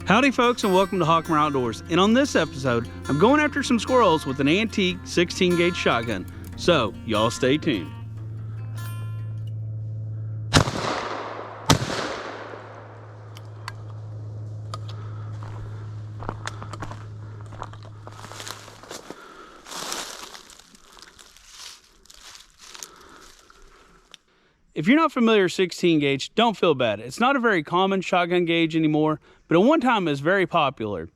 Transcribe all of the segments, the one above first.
Howdy folks, and welcome to Hawkmer Outdoors. And on this episode, I'm going after some squirrels with an antique 16 gauge shotgun. So y'all stay tuned. If you're not familiar with 16 gauge, don't feel bad. It's not a very common shotgun gauge anymore, but at one time it was very popular.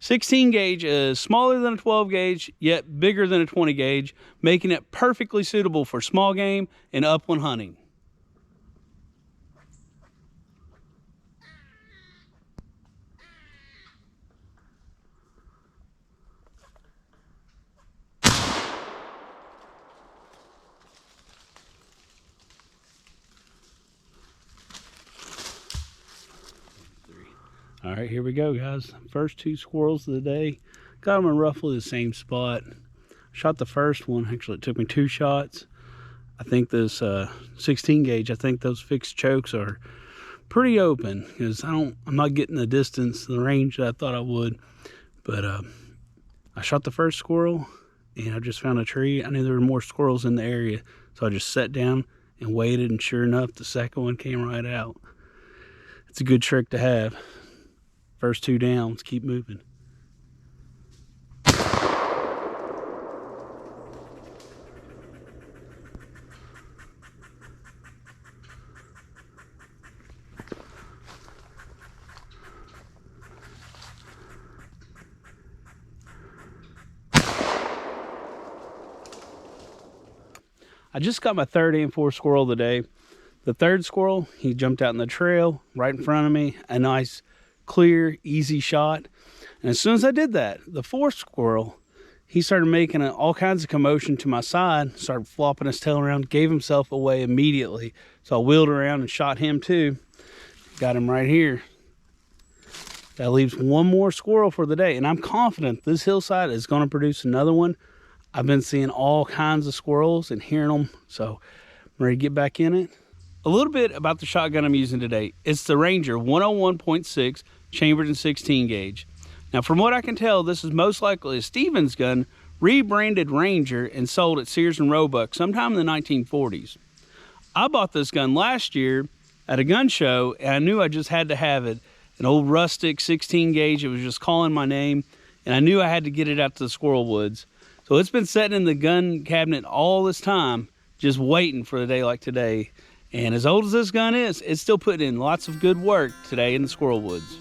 16 gauge is smaller than a 12 gauge, yet bigger than a 20 gauge, making it perfectly suitable for small game and upland hunting. All right, here we go, guys. First two squirrels of the day. Got them in roughly the same spot. Shot the first one. Actually, it took me 2 shots. I think this 16 gauge, I think those fixed chokes are pretty open because I'm not getting the distance, the range that I thought I would. But I shot the first squirrel and I just found a tree. I knew there were more squirrels in the area, so I just sat down and waited, and sure enough, the second one came right out. It's a good trick to have. First 2 down, let's keep moving. I just got my third and4 squirrel of the day. The third squirrel, he jumped out in the trail right in front of me. A nice, clear, easy shot. And as soon as I did that, the fourth squirrel, he started making all kinds of commotion to my side, started flopping his tail around, gave himself away immediately. So I wheeled around and shot him too. Got him right here. That leaves one more squirrel for the day, and I'm confident this hillside is going to produce another one. I've been seeing all kinds of squirrels and hearing them, so I'm ready to get back in it. A little bit about the shotgun I'm using today. It's the Ranger 101.6 chambered in 16 gauge. Now, from what I can tell, this is most likely a Stevens gun, rebranded Ranger and sold at Sears and Roebuck sometime in the 1940s. I bought this gun last year at a gun show, and I knew I just had to have it. An old rustic 16 gauge, it was just calling my name, and I knew I had to get it out to the squirrel woods. So it's been sitting in the gun cabinet all this time, just waiting for a day like today. And as old as this gun is, it's still putting in lots of good work today in the squirrel woods.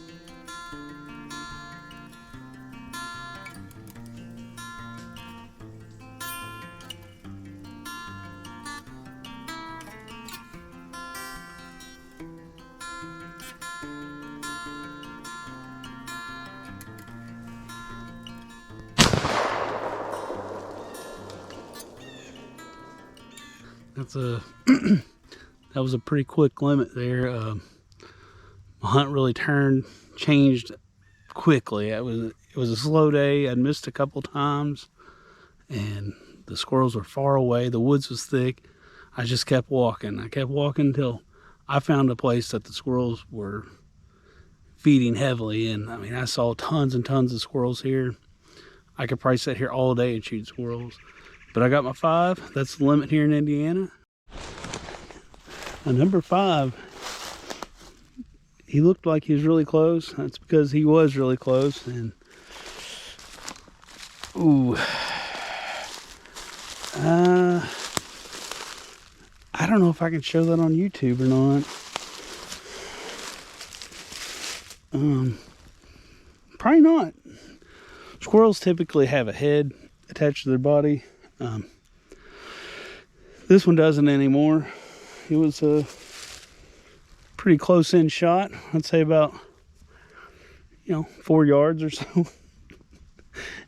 That's a that was a pretty quick limit there. My hunt really changed quickly. It was a slow day. I'd missed a couple times, and the squirrels were far away. The woods was thick. I just kept walking. I kept walking until I found a place that the squirrels were feeding heavily. And I mean, I saw tons and tons of squirrels here. I could probably sit here all day and shoot squirrels. But I got my 5. That's the limit here in Indiana. Number 5, he looked like he was really close. That's because he was really close. And ooh, I don't know if I can show that on YouTube or not. Probably not. Squirrels typically have a head attached to their body. This one doesn't anymore. It was a pretty close in shot. I'd say about 4 yards or so. And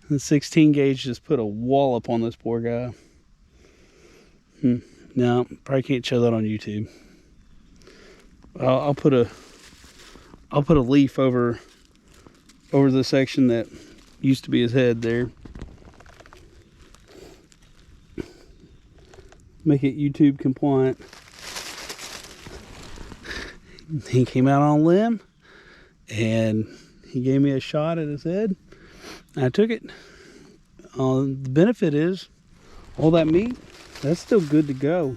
the 16 gauge just put a wallop on this poor guy. No, probably can't show that on YouTube. I'll put a leaf over the section that used to be his head there. Make it YouTube compliant. He came out on a limb and He gave me a shot at his head. I took it. The benefit is all that meat, that's still good to go.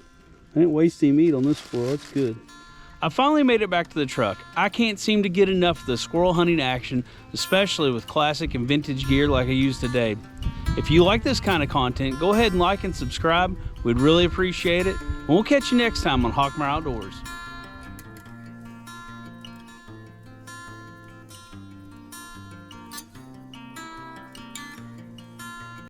I didn't waste any meat on this squirrel. It's good. I finally made it back to the truck. I can't seem to get enough of the squirrel hunting action, especially with classic and vintage gear like I use today. If you like this kind of content, go ahead and like and subscribe. We'd really appreciate it. And we'll catch you next time on Hawkmare Outdoors.